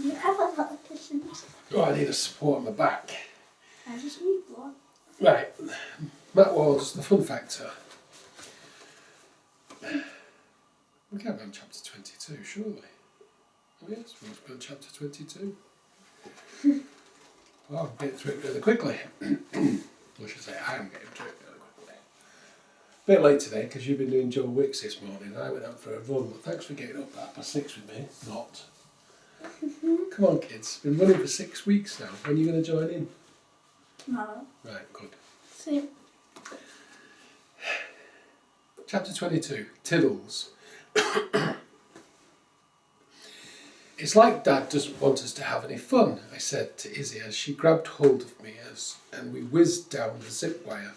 You have a lot of cushions. Oh, I need a support on my back. I just need one. Right, Mat Waugh's The Fun Factor. We can't be on chapter 22, surely. Oh yes, we must be on chapter 22. Well, I'm getting through it really quickly. Or should I say, I'm getting through it really quickly. A bit late today because you've been doing Joe Wicks this morning. I went out for a run, but thanks for getting up at 6:30 with me. Not. Come on, kids. Been running for 6 weeks now. When are you going to join in? Tomorrow. Right, good. See. Chapter 22, Tiddles. It's like Dad doesn't want us to have any fun, I said to Izzy as she grabbed hold of me and we whizzed down the zip wire.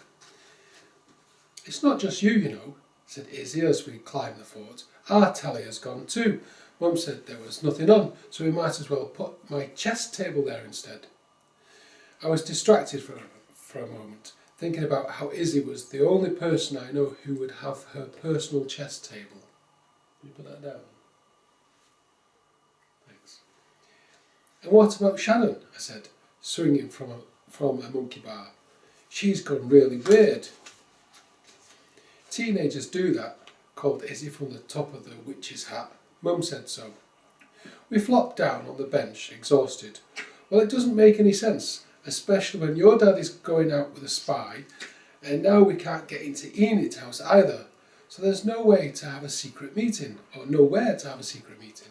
It's not just you know, said Izzy as we climbed the fort. Our telly has gone too. Mum said there was nothing on, so we might as well put my chess table there instead. I was distracted for a moment, thinking about how Izzy was the only person I know who would have her personal chess table. Can you put that down? Thanks. And what about Shannon? I said, swinging from a monkey bar. She's gone really weird. Teenagers do that, called Izzy from the top of the witch's hat. Mum said so. We flopped down on the bench, exhausted. Well, it doesn't make any sense, especially when your dad is going out with a spy, and now we can't get into Enid's house either, so there's no way to have a secret meeting, or nowhere to have a secret meeting.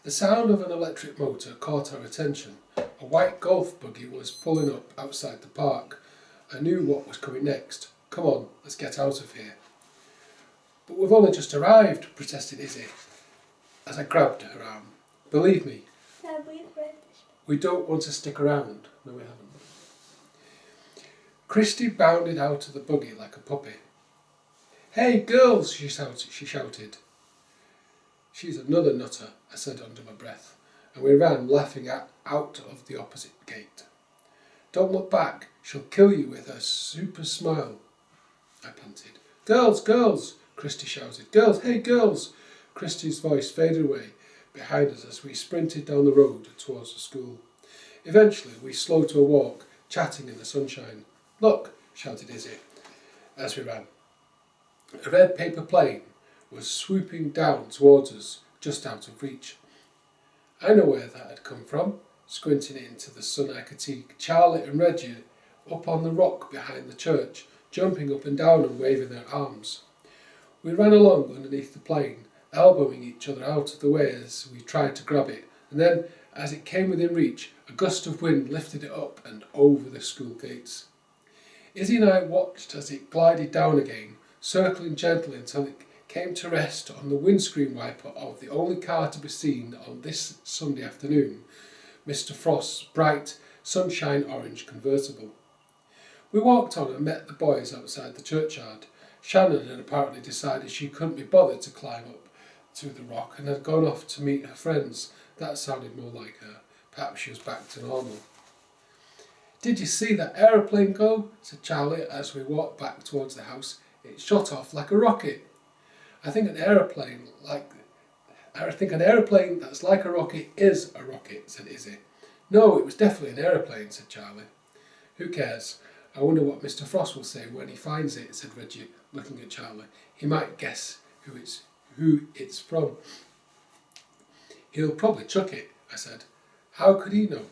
The sound of an electric motor caught our attention. A white golf buggy was pulling up outside the park. I knew what was coming next. Come on, let's get out of here. But we've only just arrived, protested Izzy, as I grabbed her arm. Believe me, Have we read this? we don't want to stick around. No, we haven't. Christy bounded out of the buggy like a puppy. Hey, girls, she shouted. She's another nutter, I said under my breath, and we ran laughing out of the opposite gate. Don't look back, she'll kill you with her super smile, I panted. Girls, girls, Christy shouted. Girls, hey, girls! Christy's voice faded away behind us as we sprinted down the road towards the school. Eventually, we slowed to a walk, chatting in the sunshine. Look, shouted Izzy as we ran. A red paper plane was swooping down towards us, just out of reach. I know where that had come from. Squinting into the sun, I could see Charlie and Reggie up on the rock behind the church, jumping up and down and waving their arms. We ran along underneath the plane, elbowing each other out of the way as we tried to grab it, and then, as it came within reach, a gust of wind lifted it up and over the school gates. Izzy and I watched as it glided down again, circling gently until it came to rest on the windscreen wiper of the only car to be seen on this Sunday afternoon, Mr. Frost's bright, sunshine orange convertible. We walked on and met the boys outside the churchyard. Shannon had apparently decided she couldn't be bothered to climb up to the rock and had gone off to meet her friends. That sounded more like her. Perhaps she was back to normal. Did you see that aeroplane go? Said Charlie as we walked back towards the house. It shot off like a rocket. I think an aeroplane that's like a rocket is a rocket, said Izzy. No, it was definitely an aeroplane, said Charlie. Who cares? I wonder what Mr. Frost will say when he finds it, said Reggie, looking at Charlie. He might guess who it's from. He'll probably chuck it, I said. How could he know?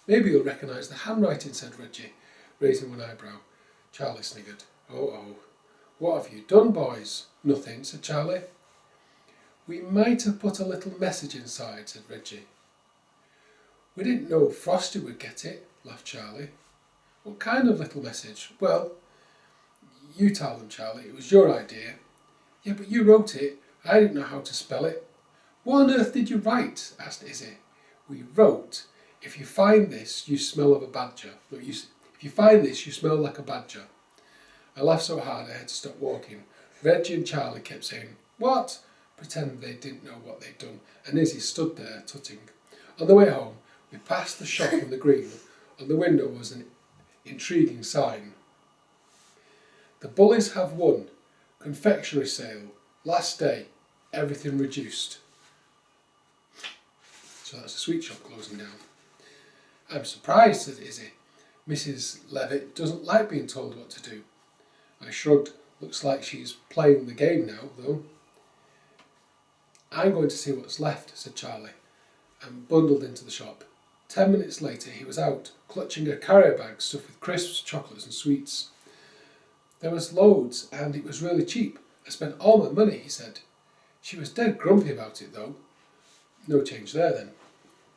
Maybe he'll recognise the handwriting, said Reggie, raising one eyebrow. Charlie sniggered. Oh. What have you done, boys? Nothing, said Charlie. We might have put a little message inside, said Reggie. We didn't know Frosty would get it, laughed Charlie. What kind of little message? Well, you tell them, Charlie. It was your idea. Yeah, but you wrote it. I didn't know how to spell it. What on earth did you write? Asked Izzy. We wrote, if you find this, you smell of a badger. No, if you find this, you smell like a badger. I laughed so hard I had to stop walking. Reggie and Charlie kept saying, what? Pretending they didn't know what they'd done, and Izzy stood there tutting. On the way home, we passed the shop on the green. On the window was an intriguing sign. The bullies have won. Confectionery sale. Last day. Everything reduced. So that's a sweet shop closing down. I'm surprised, said Izzy. Mrs. Levitt doesn't like being told what to do. I shrugged. Looks like she's playing the game now, though. I'm going to see what's left, said Charlie, and bundled into the shop. 10 minutes later he was out, clutching a carrier bag stuffed with crisps, chocolates and sweets. There was loads, and it was really cheap. I spent all my money, he said. She was dead grumpy about it, though. No change there, then.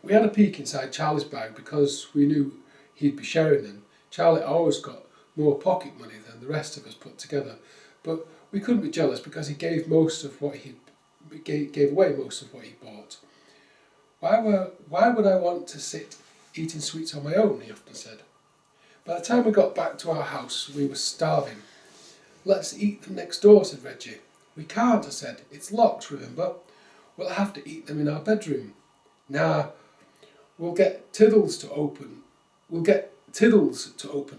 We had a peek inside Charlie's bag because we knew he'd be sharing them. Charlie always got more pocket money than the rest of us put together, but we couldn't be jealous because he gave away most of what he bought. Why would I want to sit eating sweets on my own, he often said. By the time we got back to our house, we were starving. Let's eat them next door, said Reggie. We can't, I said. It's locked, remember? We'll have to eat them in our bedroom. Nah, we'll get Tiddles to open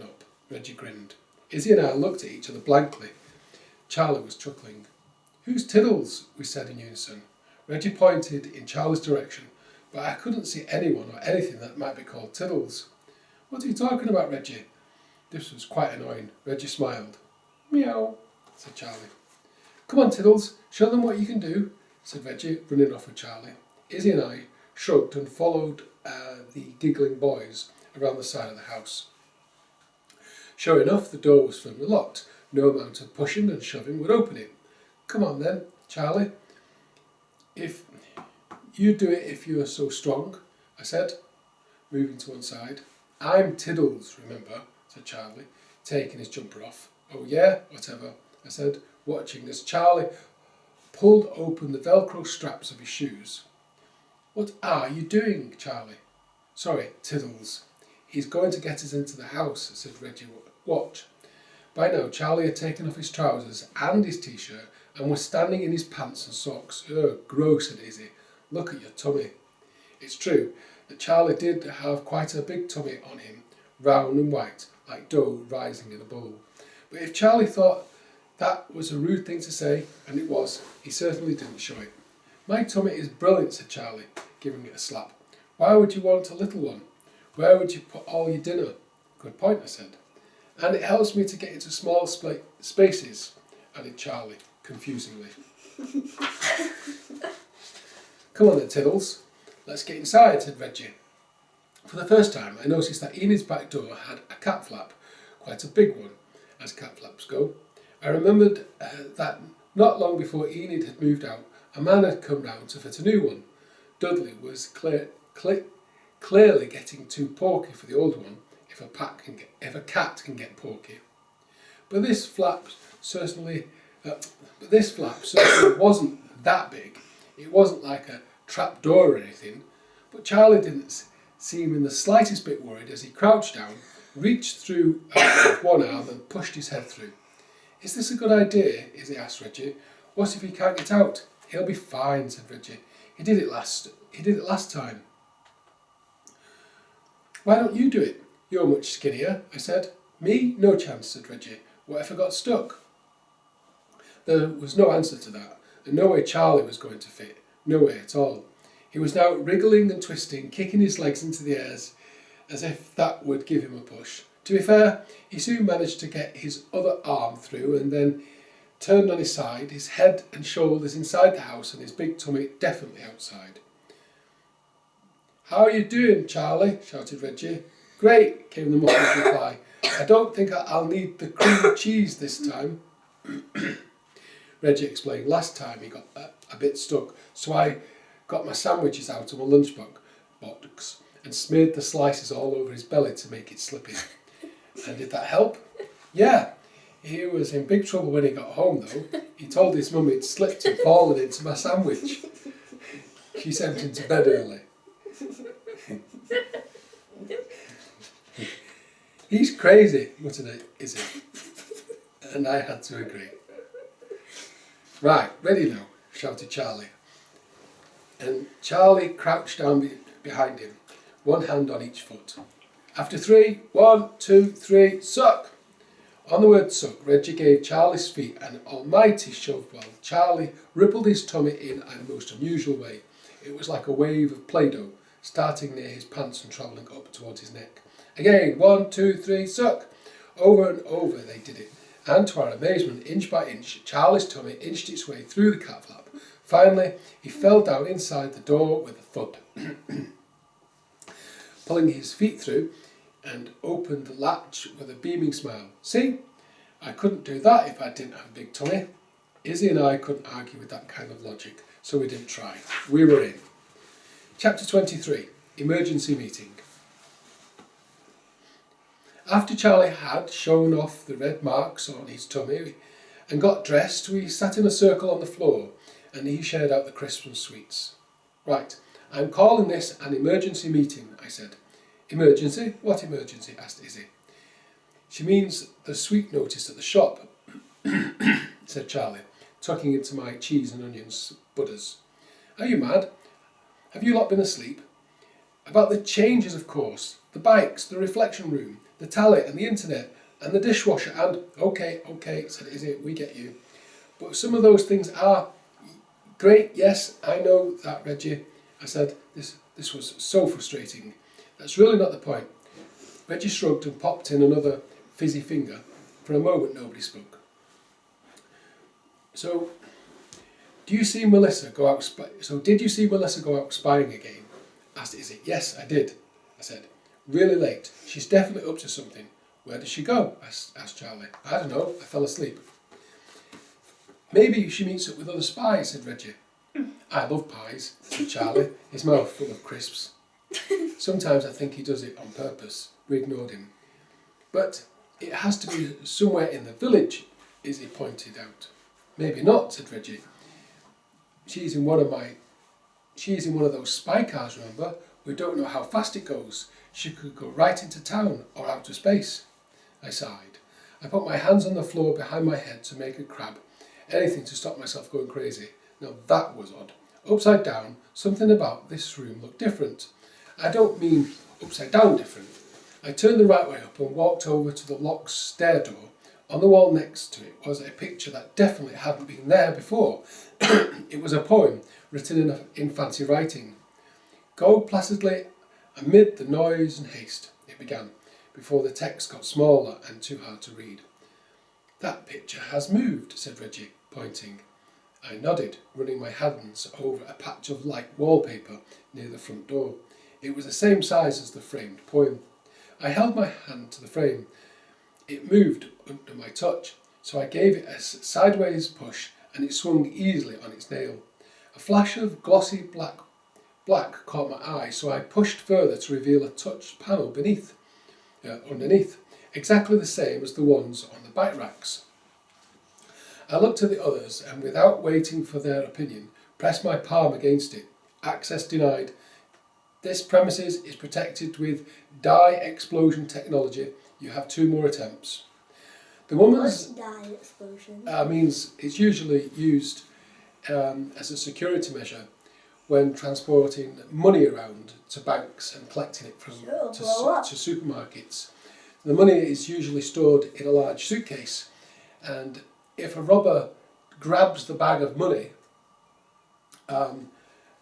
up, Reggie grinned. Izzy and I looked at each other blankly. Charlie was chuckling. Who's Tiddles? We said in unison. Reggie pointed in Charlie's direction, but I couldn't see anyone or anything that might be called Tiddles. What are you talking about, Reggie? This was quite annoying. Reggie smiled. Meow, said Charlie. Come on, Tiddles, show them what you can do, said Reggie, running off with Charlie. Izzy and I shrugged and followed the giggling boys around the side of the house. Sure enough, the door was firmly locked. No amount of pushing and shoving would open it. Come on then, Charlie. If you do it if you are so strong, I said, moving to one side. I'm Tiddles, remember, said Charlie, taking his jumper off. Oh yeah, whatever, I said, watching as Charlie pulled open the Velcro straps of his shoes. What are you doing, Charlie? Sorry, Tiddles. He's going to get us into the house, said Reggie. Watch. By now, Charlie had taken off his trousers and his t-shirt and was standing in his pants and socks. Ugh, gross, said Izzy. Look at your tummy. It's true that Charlie did have quite a big tummy on him, round and white, like dough rising in a bowl. But if Charlie thought that was a rude thing to say, and it was, he certainly didn't show it. My tummy is brilliant, said Charlie, giving it a slap. Why would you want a little one? Where would you put all your dinner? Good point, I said. And it helps me to get into small spaces, added Charlie, confusingly. Come on then, Tiddles. Let's get inside, said Reggie. For the first time, I noticed that Enid's back door had a cat flap, quite a big one, as cat flaps go. I remembered that not long before Enid had moved out, a man had come round to fit a new one. Dudley was clearly getting too porky for the old one, if a cat can get porky. But this flap certainly wasn't that big. It wasn't like a trap door or anything. But Charlie didn't seem in the slightest bit worried as he crouched down, reached through with one arm and pushed his head through. Is this a good idea? Izzy asked Reggie. What if he can't get out? He'll be fine, said Reggie. He did it last time. Why don't you do it? You're much skinnier, I said. Me? No chance, said Reggie. What if I got stuck? There was no answer to that, and no way Charlie was going to fit. No way at all. He was now wriggling and twisting, kicking his legs into the air as if that would give him a push. To be fair, he soon managed to get his other arm through and then turned on his side, his head and shoulders inside the house and his big tummy definitely outside. How are you doing, Charlie? Shouted Reggie. Great, came the muffled reply. I don't think I'll need the cream cheese this time. Reggie explained last time he got a bit stuck, so I got my sandwiches out of my lunchbox and smeared the slices all over his belly to make it slip in. And did that help? Yeah. He was in big trouble when he got home, though. He told his mum he'd slipped and fallen into my sandwich. She sent him to bed early. He's crazy, muttered Izzy. And I had to agree. Right, ready now, shouted Charlie. And Charlie crouched down behind him, one hand on each foot. After 3, 1, 2, 3, suck! On the word suck, Reggie gave Charlie's feet an almighty shove while Charlie rippled his tummy in a most unusual way. It was like a wave of Play-Doh, starting near his pants and travelling up towards his neck. Again, 1, 2, 3, suck! Over and over they did it, and to our amazement, inch by inch, Charlie's tummy inched its way through the cat flap. Finally, he fell down inside the door with a thud. Pulling his feet through, and opened the latch with a beaming smile. See? I couldn't do that if I didn't have a big tummy. Izzy and I couldn't argue with that kind of logic, so we didn't try. We were in. Chapter 23. Emergency Meeting. After Charlie had shown off the red marks on his tummy and got dressed, we sat in a circle on the floor and he shared out the Christmas sweets. Right, I'm calling this an emergency meeting, I said. Emergency? What emergency? Asked Izzy. She means the sweet notice at the shop, said Charlie, tucking into my cheese and onions butters. Are you mad? Have you lot been asleep? About the changes, of course. The bikes, the reflection room, the tally and the internet and the dishwasher and... Okay, said Izzy, we get you. But some of those things are... Great, yes, I know that, Reggie. I said, this was so frustrating. That's really not the point. Reggie shrugged and popped in another fizzy finger. For a moment nobody spoke. So, did you see Melissa go out spying again? Asked Izzy. Yes, I did, I said. Really late. She's definitely up to something. Where did she go? Asked Charlie. I don't know. I fell asleep. Maybe she meets up with other spies, said Reggie. I love pies, said Charlie, his mouth full of crisps. Sometimes I think he does it on purpose. We ignored him. But it has to be somewhere in the village, Izzy pointed out. Maybe not, said Reggie. She's in one of those spy cars, remember? We don't know how fast it goes. She could go right into town or outer space. I sighed. I put my hands on the floor behind my head to make a crab. Anything to stop myself going crazy. Now that was odd. Upside down, something about this room looked different. I don't mean upside down different. I turned the right way up and walked over to the locked stair door. On the wall next to it was a picture that definitely hadn't been there before. It was a poem written in fancy writing. Go placidly amid the noise and haste, it began, before the text got smaller and too hard to read. That picture has moved, said Reggie, pointing. I nodded, running my hands over a patch of light wallpaper near the front door. It was the same size as the framed poem. I held my hand to the frame. It moved under my touch, so I gave it a sideways push and it swung easily on its nail. A flash of glossy black caught my eye, so I pushed further to reveal a touched panel underneath, exactly the same as the ones on the bike racks. I looked at the others and, without waiting for their opinion, pressed my palm against it. Access denied. This premises is protected with dye explosion technology. You have 2 more attempts. The woman's... What's dye explosion? means it's usually used as a security measure when transporting money around to banks and collecting it from to supermarkets. The money is usually stored in a large suitcase, and if a robber grabs the bag of money and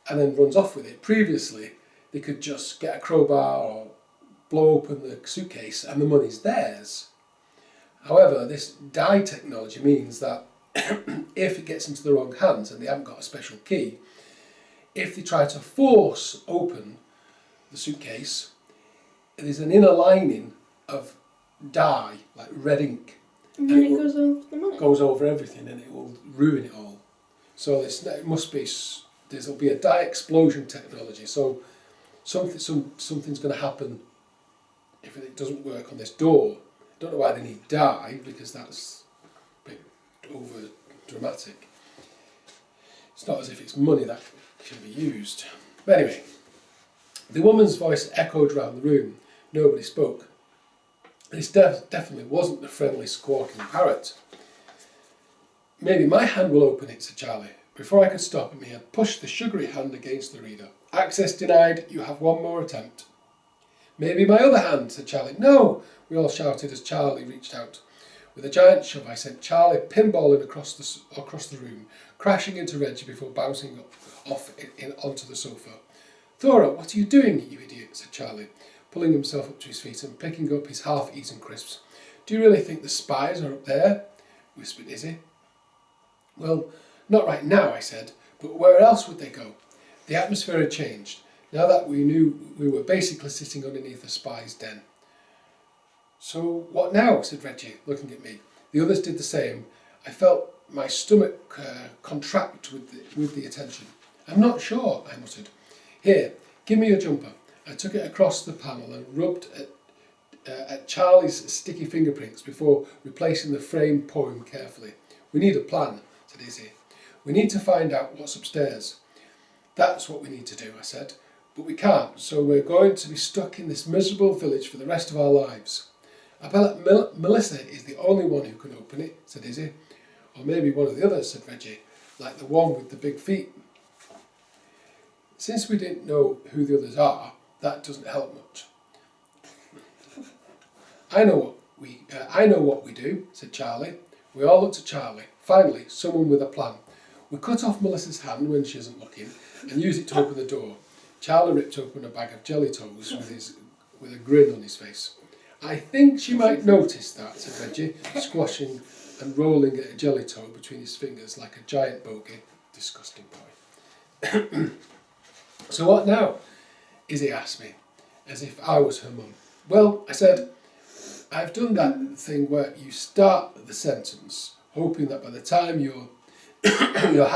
then runs off with it, previously they could just get a crowbar or blow open the suitcase and the money's theirs. However, this dye technology means that if it gets into the wrong hands and they haven't got a special key, if they try to force open the suitcase, there's an inner lining of dye, like red ink. And then it goes over the money. Goes over everything and it will ruin it all. So there'll be a dye explosion technology. So something's going to happen if it doesn't work on this door. I don't know why they need dye, because that's a bit over dramatic. It's not as if it's money that can be used. But anyway, the woman's voice echoed around the room. Nobody spoke. This definitely wasn't the friendly squawking parrot. Maybe my hand will open it, said Charlie. Before I could stop him, he had pushed the sugary hand against the reader. Access denied. You have 1 more attempt. Maybe my other hand, said Charlie. No, we all shouted as Charlie reached out. With a giant shove, I sent Charlie pinballing across the room, crashing into Reggie before bouncing off onto the sofa. "Thora, what are you doing, you idiot?" said Charlie, pulling himself up to his feet and picking up his half-eaten crisps. "Do you really think the spies are up there?" whispered Izzy. "Well, not right now," I said, "but where else would they go?" The atmosphere had changed, now that we knew we were basically sitting underneath a spy's den. "So what now?" said Reggie, looking at me. The others did the same. I felt my stomach contract with the attention. "I'm not sure," I muttered. "Here, give me your jumper." I took it across the panel and rubbed at Charlie's sticky fingerprints before replacing the framed poem carefully. "We need a plan," said Izzy. "We need to find out what's upstairs." "That's what we need to do," I said. "But we can't, so we're going to be stuck in this miserable village for the rest of our lives." "I bet Melissa is the only one who can open it," said Izzy. "Or maybe one of the others," said Reggie, "like the one with the big feet." Since we didn't know who the others are, that doesn't help much. I know what we do," said Charlie. We all looked at Charlie. Finally, someone with a plan. "We cut off Melissa's hand when she isn't looking and use it to open the door." Charlie ripped open a bag of jelly toes with a grin on his face. "I think she might notice that," said Reggie, squashing and rolling a jelly toe between his fingers like a giant bogey. Disgusting boy. "So what now?" Izzy asked me, as if I was her mum. "Well," I said, "I've done that thing where you start the sentence, hoping that by the time you're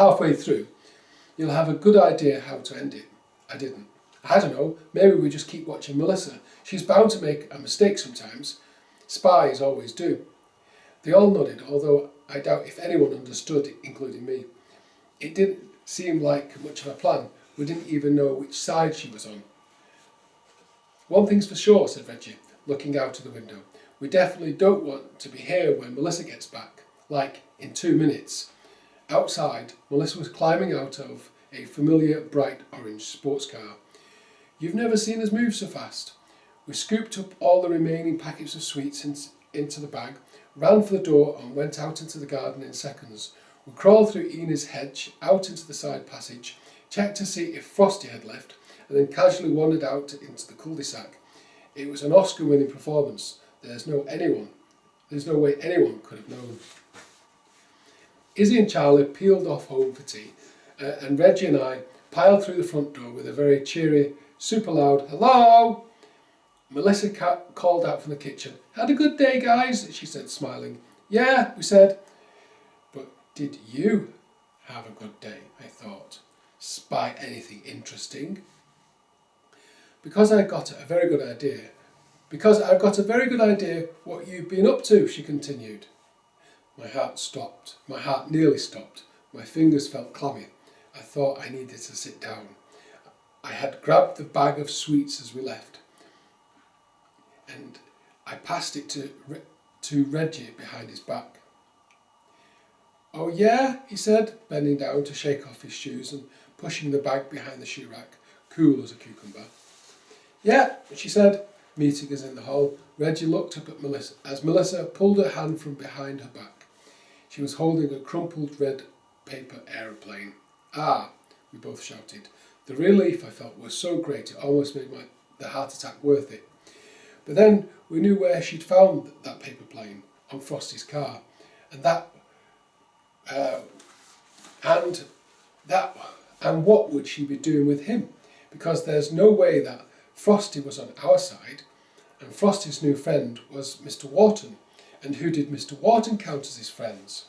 halfway through, you'll have a good idea how to end it." I didn't. "I don't know, maybe we just keep watching Melissa. She's bound to make a mistake sometimes. Spies always do." They all nodded, although I doubt if anyone understood, including me. It didn't seem like much of a plan. We didn't even know which side she was on. "One thing's for sure," said Reggie, looking out of the window. "We definitely don't want to be here when Melissa gets back, like in 2 minutes. Outside, Melissa was climbing out of a familiar bright orange sports car. "You've never seen us move so fast." We scooped up all the remaining packets of sweets into the bag, ran for the door and went out into the garden in seconds. We crawled through Enid's hedge, out into the side passage, checked to see if Frosty had left, and then casually wandered out into the cul-de-sac. It was an Oscar-winning performance. There's no way anyone could have known. Izzy and Charlie peeled off home for tea, and Reggie and I piled through the front door with a very cheery, super loud "Hello!" Melissa called out from the kitchen. "Had a good day, guys," she said, smiling. "Yeah," we said. But did you have a good day, I thought. Spy anything interesting? Because I've got a very good idea what you've been up to," she continued. My heart nearly stopped. My fingers felt clammy. I thought I needed to sit down. I had grabbed the bag of sweets as we left, and I passed it to Reggie behind his back. "Oh yeah," he said, bending down to shake off his shoes and pushing the bag behind the shoe rack, cool as a cucumber. "Yeah," she said, meeting us in the hall. Reggie looked up at Melissa as Melissa pulled her hand from behind her back. She was holding a crumpled red paper aeroplane. "Ah," we both shouted. The relief I felt was so great it almost made the heart attack worth it. But then we knew where she'd found that paper plane, on Frosty's car, and what would she be doing with him? Because there's no way that Frosty was on our side, and Frosty's new friend was Mr. Wharton, and who did Mr. Wharton count as his friends?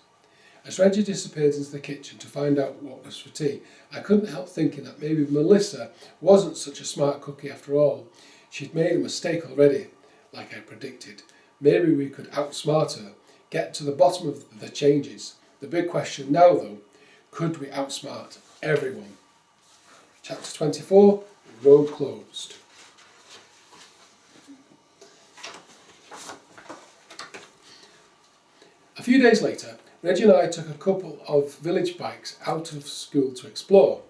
As Reggie disappeared into the kitchen to find out what was for tea, I couldn't help thinking that maybe Melissa wasn't such a smart cookie after all. She'd made a mistake already, like I predicted. Maybe we could outsmart her, get to the bottom of the changes. The big question now, though, could we outsmart everyone? Chapter 24, Road Closed. A few days later, Reggie and I took a couple of village bikes out after school to explore.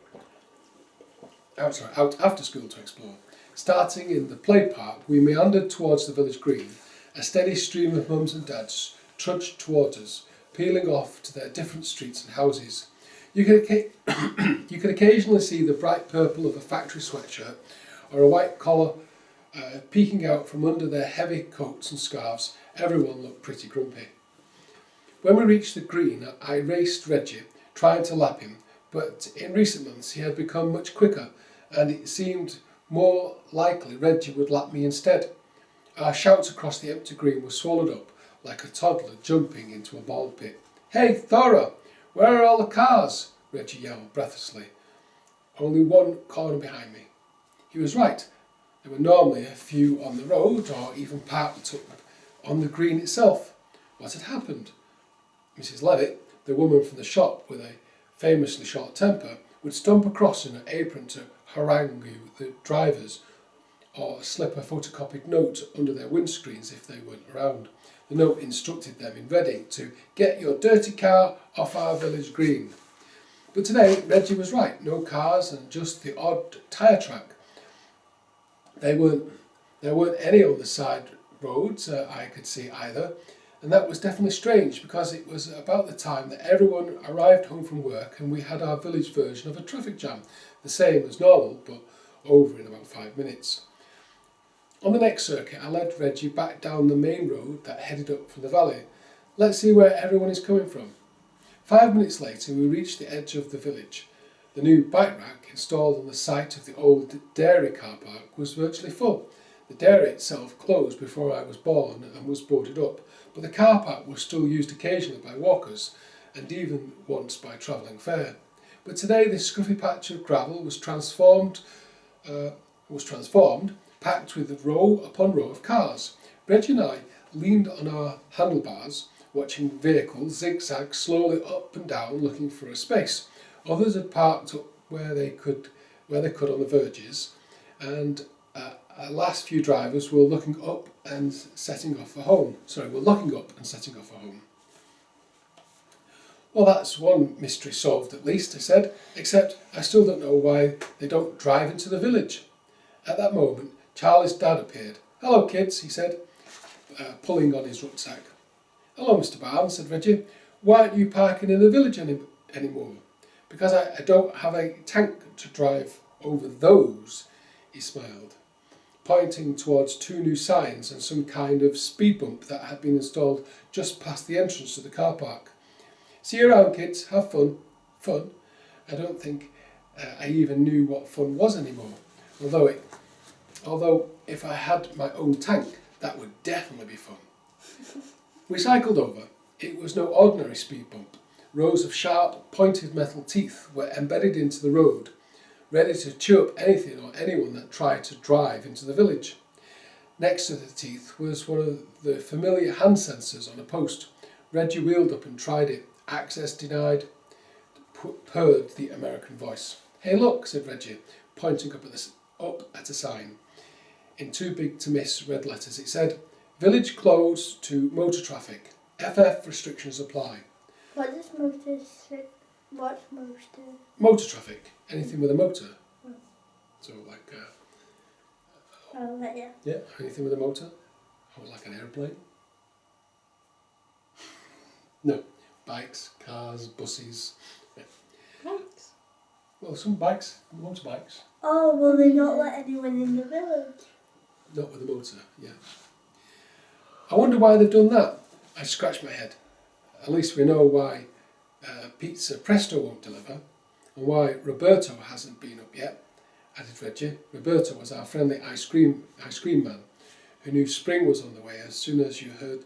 Starting in the play park, we meandered towards the village green. A steady stream of mums and dads trudged towards us, peeling off to their different streets and houses. You could occasionally see the bright purple of a factory sweatshirt or a white collar peeking out from under their heavy coats and scarves. Everyone looked pretty grumpy. When we reached the green, I raced Reggie, trying to lap him, but in recent months he had become much quicker, and it seemed more likely Reggie would lap me instead. Our shouts across the empty green were swallowed up like a toddler jumping into a ball pit. "Hey, Thora, where are all the cars?" Reggie yelled breathlessly. Only one corner behind me. He was right. There were normally a few on the road or even parked up on the green itself. What had happened? Mrs. Levitt, the woman from the shop with a famously short temper, would stomp across in her apron to harangue the drivers or slip a photocopied note under their windscreens if they weren't around. The note instructed them in Reading to get your dirty car off our village green. But today, Reggie was right. No cars and just the odd tyre track. There weren't any on the side roads I could see either, and that was definitely strange because it was about the time that everyone arrived home from work and we had our village version of a traffic jam, the same as normal but over in about 5 minutes. On the next circuit, I led Reggie back down the main road that headed up from the valley. Let's see where everyone is coming from. 5 minutes later, we reached the edge of the village. The new bike rack installed on the site of the old dairy car park was virtually full. The dairy itself closed before I was born and was boarded up, but the car park was still used occasionally by walkers and even once by travelling fair. But today this scruffy patch of gravel was transformed, packed with row upon row of cars. Reggie and I leaned on our handlebars, watching vehicles zigzag slowly up and down looking for a space. Others had parked up where they could on the verges, and last few drivers were looking up and setting off for home. Well, that's one mystery solved at least, I said, except I still don't know why they don't drive into the village. At that moment, Charlie's dad appeared. "Hello, kids," he said, pulling on his rucksack. "Hello, Mr. Barnes," said Reggie. "Why aren't you parking in the village anymore?" "Because I don't have a tank to drive over those," he smiled, pointing towards 2 new signs and some kind of speed bump that had been installed just past the entrance to the car park. "See you around, kids. Have fun." Fun? I don't think I even knew what fun was anymore. Although if I had my own tank, that would definitely be fun. We cycled over. It was no ordinary speed bump. Rows of sharp, pointed metal teeth were embedded into the road, ready to chew up anything or anyone that tried to drive into the village. Next to the teeth was one of the familiar hand sensors on a post. Reggie wheeled up and tried it. "Access denied," purred the American voice. "Hey, look," said Reggie, pointing up at a sign. In too big to miss red letters it said, "Village closed to motor traffic. FF restrictions apply." What does what's motor? Motor traffic. Anything with a motor. Oh. So like... I'll let you. Yeah, anything with a motor. Or like an aeroplane. No. Bikes, cars, buses. Yeah. Bikes? Well, some bikes, motorbikes. Oh, will they not let anyone in the village? Not with a motor, yeah. I wonder why they've done that. I scratched my head. At least we know why Pizza Presto won't deliver, and why Roberto hasn't been up yet, added Reggie. Roberto was our friendly ice cream man, who knew spring was on the way as soon as you heard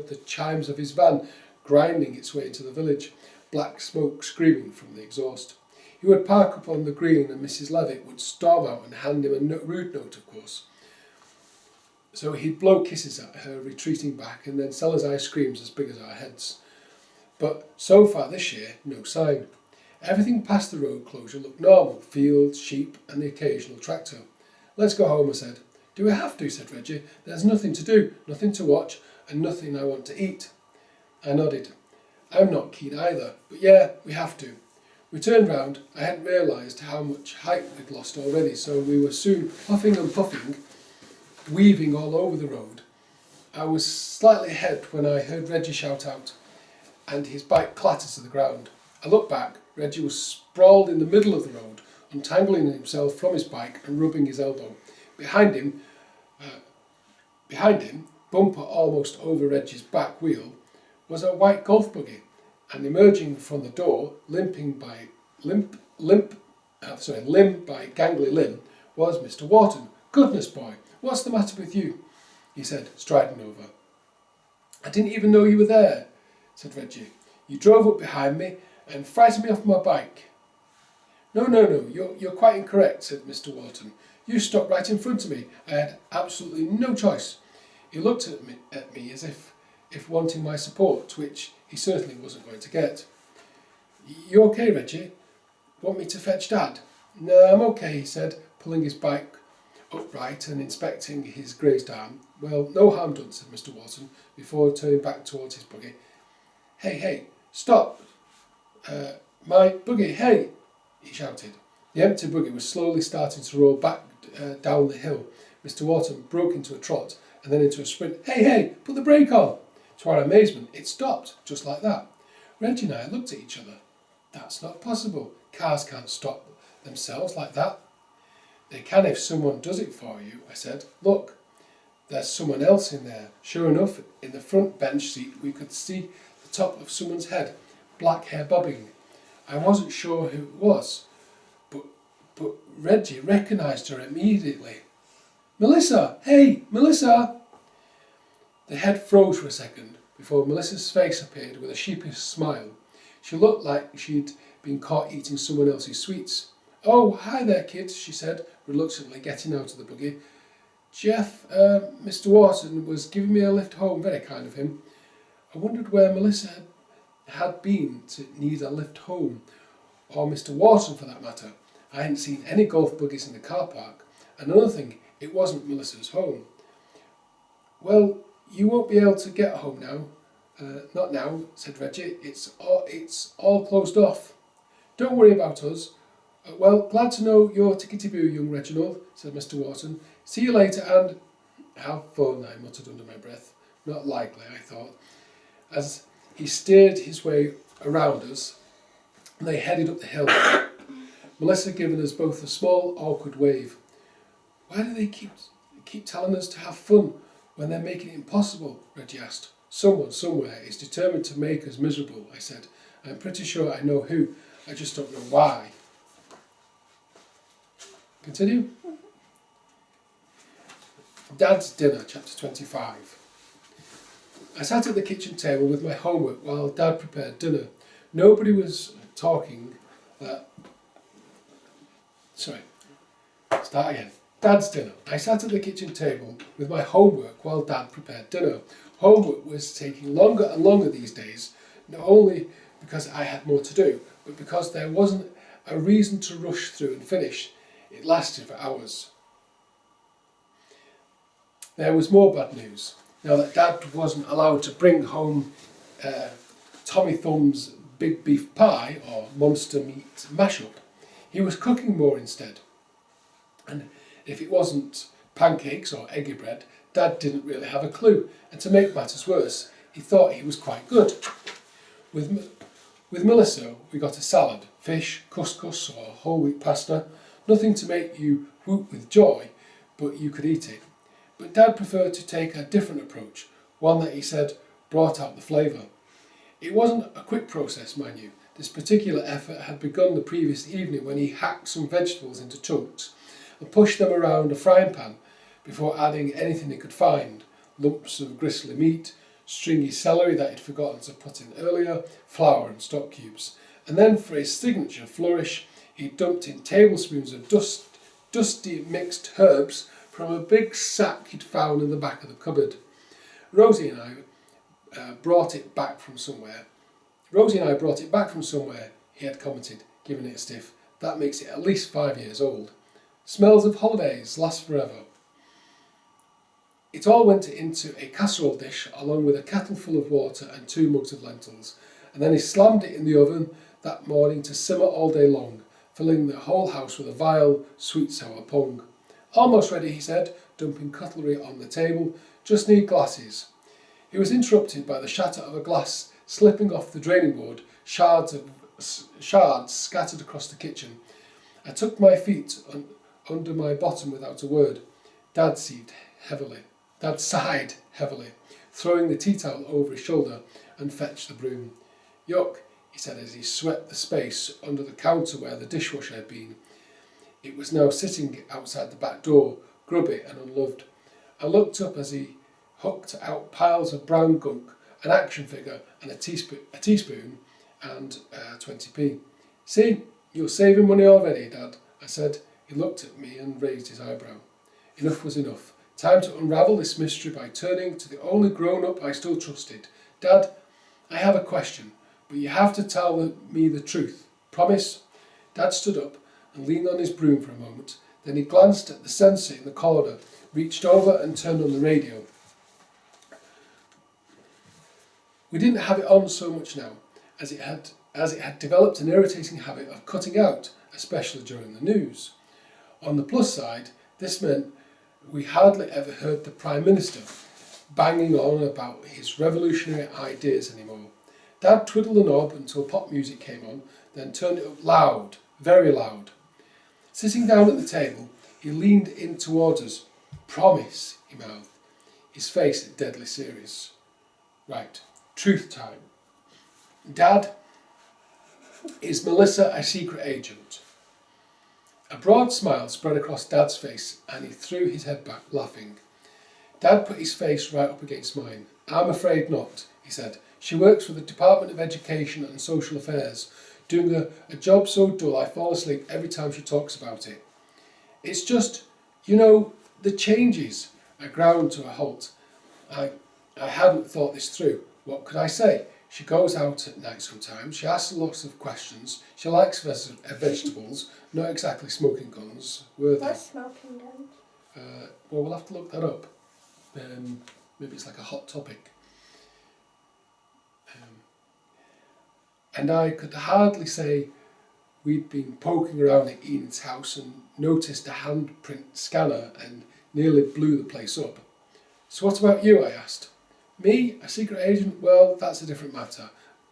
the chimes of his van grinding its way into the village, black smoke screaming from the exhaust. He would park up on the green and Mrs. Levitt would storm out and hand him a rude note, of course. So he'd blow kisses at her retreating back and then sell us ice creams as big as our heads. But so far this year, no sign. Everything past the road closure looked normal, fields, sheep and the occasional tractor. "Let's go home," I said. "Do we have to?" said Reggie. "There's nothing to do, nothing to watch and nothing I want to eat." I nodded. I'm not keen either, but yeah, we have to. We turned round. I hadn't realised how much height we'd lost already, so we were soon puffing and puffing, weaving all over the road. I was slightly ahead when I heard Reggie shout out, and his bike clattered to the ground. I looked back. Reggie was sprawled in the middle of the road, untangling himself from his bike and rubbing his elbow. Behind him, bumper almost over Reggie's back wheel, was a white golf buggy, and emerging from the door, limp by gangly limb, was Mr. Wharton. "Goodness, boy, what's the matter with you?" he said, striding over. "I didn't even know you were there," said Reggie. "You drove up behind me and frightened me off my bike." No, you're quite incorrect," said Mr. Wharton. "You stopped right in front of me. I had absolutely no choice." He looked at me as if wanting my support, which he certainly wasn't going to get. "You okay, Reggie? Want me to fetch Dad?" "No, I'm okay," he said, pulling his bike upright and inspecting his grazed arm. "Well, no harm done," said Mr. Wharton, before turning back towards his buggy. Hey, stop! My buggy, hey!" he shouted. The empty buggy was slowly starting to roll back down the hill. Mr. Wharton broke into a trot and then into a sprint. Hey, put the brake on!" To our amazement, it stopped, just like that. Reggie and I looked at each other. "That's not possible. Cars can't stop themselves like that." "They can if someone does it for you," I said. "Look, there's someone else in there." Sure enough, in the front bench seat we could see the top of someone's head, black hair bobbing. I wasn't sure who it was, but Reggie recognised her immediately. "Melissa! Hey, Melissa!" The head froze for a second before Melissa's face appeared with a sheepish smile. She looked like she'd been caught eating someone else's sweets. "Oh, hi there, kids," she said, reluctantly getting out of the buggy. "Jeff, Mr. Wharton was giving me a lift home, very kind of him." I wondered where Melissa had been to need a lift home, or Mr. Wharton for that matter. I hadn't seen any golf buggies in the car park. Another thing, it wasn't Melissa's home. "Well, you won't be able to get home now." "Not now," said Reggie. It's all closed off." "Don't worry about us." "Well, glad to know you're tickety-boo, young Reginald," said Mr. Wharton. "See you later and—" "Have fun," I muttered under my breath. Not likely, I thought. As he steered his way around us, they headed up the hill, Melissa giving us both a small, awkward wave. "Why do they keep telling us to have fun when they're making it impossible?" Reggie asked. "Someone, somewhere, is determined to make us miserable," I said. "I'm pretty sure I know who. I just don't know why." Continue? Dad's dinner, chapter 25. I sat at the kitchen table with my homework while Dad prepared dinner. Nobody was talking. Dad's dinner. I sat at the kitchen table with my homework while Dad prepared dinner. Homework was taking longer and longer these days, not only because I had more to do, but because there wasn't a reason to rush through and finish. It lasted for hours. There was more bad news. Now that Dad wasn't allowed to bring home Tommy Thumb's big beef pie or monster meat mashup, he was cooking more instead. And if it wasn't pancakes or eggy bread, Dad didn't really have a clue. And to make matters worse, he thought he was quite good. With Melissa, we got a salad, fish, couscous or whole wheat pasta. Nothing to make you whoop with joy, but you could eat it. But Dad preferred to take a different approach, one that he said brought out the flavour. It wasn't a quick process, mind you. This particular effort had begun the previous evening when he hacked some vegetables into chunks and pushed them around a frying pan before adding anything he could find: lumps of gristly meat, stringy celery that he'd forgotten to put in earlier, flour and stock cubes. And then for his signature flourish, he dumped in tablespoons of dusty mixed herbs from a big sack he'd found in the back of the cupboard. Rosie and I brought it back from somewhere, he had commented, giving it a stiff. That makes it at least 5 years old. Smells of holidays, last forever. It all went into a casserole dish along with a kettle full of water and 2 mugs of lentils, and then he slammed it in the oven that morning to simmer all day long, filling the whole house with a vile, sweet sour pung. "Almost ready," he said, dumping cutlery on the table. "Just need glasses." He was interrupted by the shatter of a glass slipping off the draining board, shards scattered across the kitchen. I tucked my feet under my bottom without a word. Dad sighed heavily, throwing the tea towel over his shoulder and fetched the broom. Yuck, he said as he swept the space under the counter where the dishwasher had been. It was now sitting outside the back door, grubby and unloved. I looked up as he hooked out piles of brown gunk, an action figure and a teaspoon and 20p. See, you're saving money already, Dad, I said. He looked at me and raised his eyebrow. Enough was enough. Time to unravel this mystery by turning to the only grown-up I still trusted. Dad, I have a question, but you have to tell me the truth. Promise? Dad stood up and leaned on his broom for a moment. Then he glanced at the sensor in the corner, reached over and turned on the radio. We didn't have it on so much now, as it had developed an irritating habit of cutting out, especially during the news. On the plus side, this meant we hardly ever heard the Prime Minister banging on about his revolutionary ideas anymore. Dad twiddled the knob until pop music came on, then turned it up loud, very loud. Sitting down at the table, he leaned in towards us. Promise, he mouthed, his face deadly serious. Right, truth time. Dad, is Melissa a secret agent? A broad smile spread across Dad's face and he threw his head back, laughing. Dad put his face right up against mine. I'm afraid not, he said. She works for the Department of Education and Social Affairs, doing a job so dull I fall asleep every time she talks about it. It's just, the changes. I ground to a halt. I hadn't thought this through. What could I say? She goes out at night sometimes. She asks lots of questions. She likes vegetables, not exactly smoking guns, were they? What's smoking guns? Well, we'll have to look that up. Maybe it's like a hot topic. And I could hardly say we'd been poking around at Enid's house and noticed a handprint scanner and nearly blew the place up. So what about you, I asked. Me, a secret agent? Well, that's a different matter.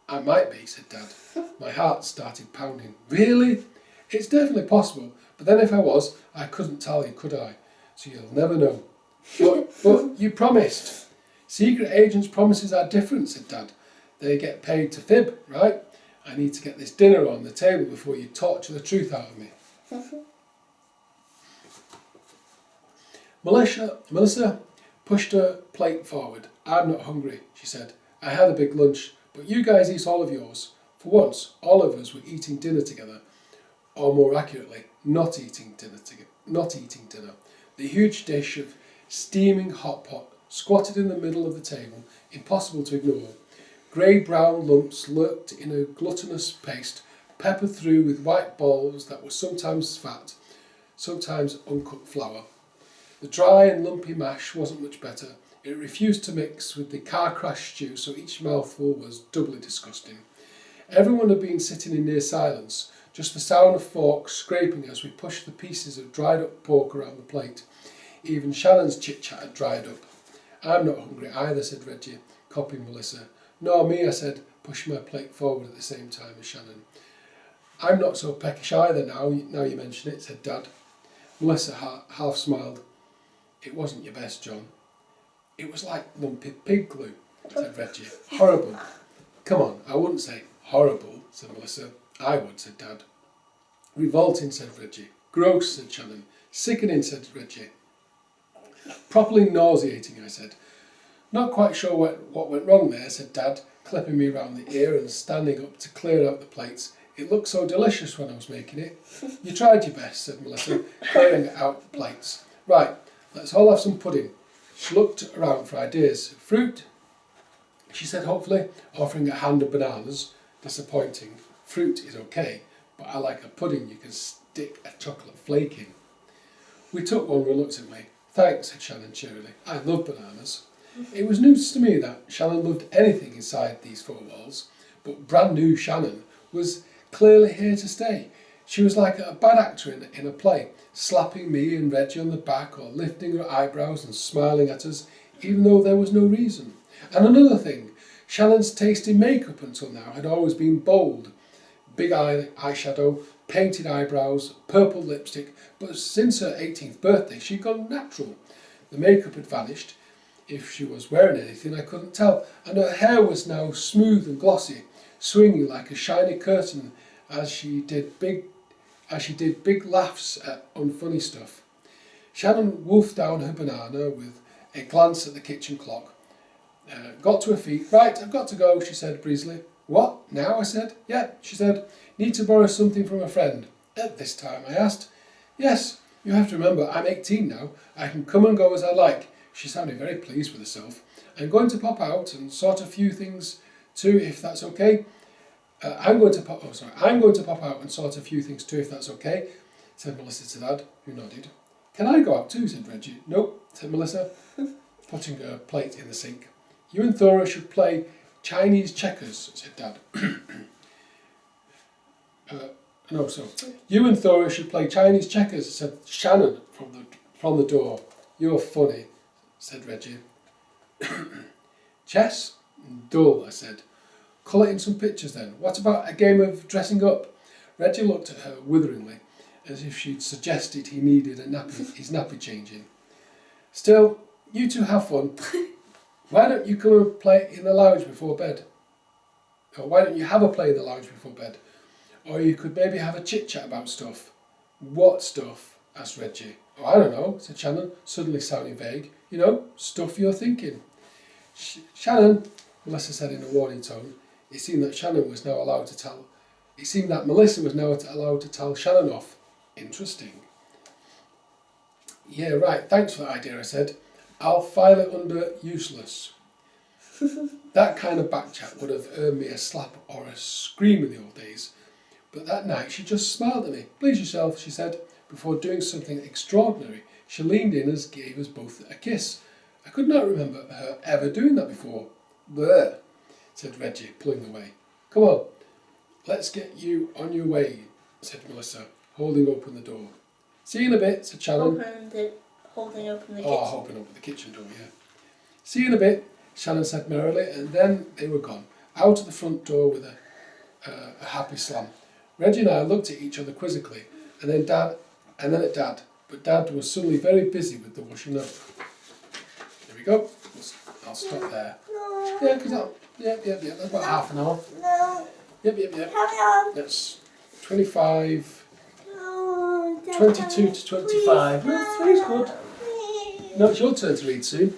I might be, said Dad. My heart started pounding. Really? It's definitely possible, but then if I was, I couldn't tell you, could I? So you'll never know. But you promised. Secret agents' promises are different, said Dad. They get paid to fib, right? I need to get this dinner on the table before you torture the truth out of me. Melissa pushed her plate forward. I'm not hungry, she said. I had a big lunch, but you guys eat all of yours. For once, all of us were eating dinner together. Or more accurately, not eating dinner. The huge dish of steaming hot pot squatted in the middle of the table, impossible to ignore. Grey-brown lumps lurked in a gluttonous paste, peppered through with white balls that were sometimes fat, sometimes uncut flour. The dry and lumpy mash wasn't much better. It refused to mix with the car crash stew, so each mouthful was doubly disgusting. Everyone had been sitting in near silence, just the sound of forks scraping as we pushed the pieces of dried up pork around the plate. Even Shannon's chit-chat had dried up. I'm not hungry either, said Reggie, copying Melissa. Nor me, I said, pushing my plate forward at the same time as Shannon. I'm not so peckish either now you mention it, said Dad. Melissa half smiled. It wasn't your best, John. It was like lumpy pig glue, said Reggie. Horrible. Come on, I wouldn't say horrible, said Melissa. I would, said Dad. Revolting, said Reggie. Gross, said Shannon. Sickening, said Reggie. Properly nauseating, I said. Not quite sure what went wrong there, said Dad, clipping me round the ear and standing up to clear out the plates. It looked so delicious when I was making it. You tried your best, said Melissa, clearing out the plates. Right, let's all have some pudding. She looked around for ideas. Fruit? She said hopefully, offering a hand of bananas. Disappointing. Fruit is okay, but I like a pudding you can stick a chocolate flake in. We took one reluctantly. Thanks, said Shannon cheerily. I love bananas. It was news to me that Shannon loved anything inside these four walls, but brand new Shannon was clearly here to stay. She was like a bad actor in a play, slapping me and Reggie on the back or lifting her eyebrows and smiling at us, even though there was no reason. And another thing, Shannon's taste in makeup until now had always been bold. Big eyeshadow, painted eyebrows, purple lipstick, but since her 18th birthday she'd gone natural. The makeup had vanished. If she was wearing anything I couldn't tell, and her hair was now smooth and glossy, swinging like a shiny curtain as she did big laughs at unfunny stuff. Shannon wolfed down her banana with a glance at the kitchen clock. Got to her feet. Right, I've got to go, she said breezily. What, now? I said. Yeah, she said. Need to borrow something from a friend. At this time, I asked. Yes, you have to remember, I'm 18 now. I can come and go as I like. She sounded very pleased with herself. I'm going to pop out and sort a few things too, if that's okay. I'm going to pop out and sort a few things too, if that's okay, said Melissa to Dad, who nodded. Can I go out too? Said Reggie. Nope, said Melissa, putting her plate in the sink. You and Thora should play Chinese checkers, said Dad. You and Thora should play Chinese checkers, said Shannon from the door. You're funny, said Reggie. Chess? Dull, I said. Colour in some pictures then. What about a game of dressing up? Reggie looked at her witheringly, as if she'd suggested he needed his nappy changing. Still, you two have fun. Why don't you come and play in the lounge before bed? Or why don't you have a play in the lounge before bed? Or you could maybe have a chit-chat about stuff. What stuff? Asked Reggie. Oh, I don't know, said Shannon, suddenly sounding vague. You know, stuff you're thinking. Shannon, Melissa said in a warning tone. It seemed that Melissa was now allowed to tell Shannon off. Interesting. Yeah, right, thanks for that idea, I said. I'll file it under useless. That kind of backchat would have earned me a slap or a scream in the old days. But that night she just smiled at me. Please yourself, she said. Before doing something extraordinary, she leaned in and gave us both a kiss. I could not remember her ever doing that before. Bleh, said Reggie, pulling away. Come on, let's get you on your way, said Melissa, holding open the door. See you in a bit, said Shannon. Holding open the kitchen. Oh, holding open the kitchen door, yeah. See you in a bit, Shannon said merrily, and then they were gone, out of the front door with a happy slam. Reggie and I looked at each other quizzically, and then at Dad, but Dad was suddenly very busy with the washing up. There we go. I'll stop there. No. Yeah, because that's about half an hour. No. Yep. Carry on. That's 25, No, 22 to 25. No, three's good. No, it's your turn to read soon.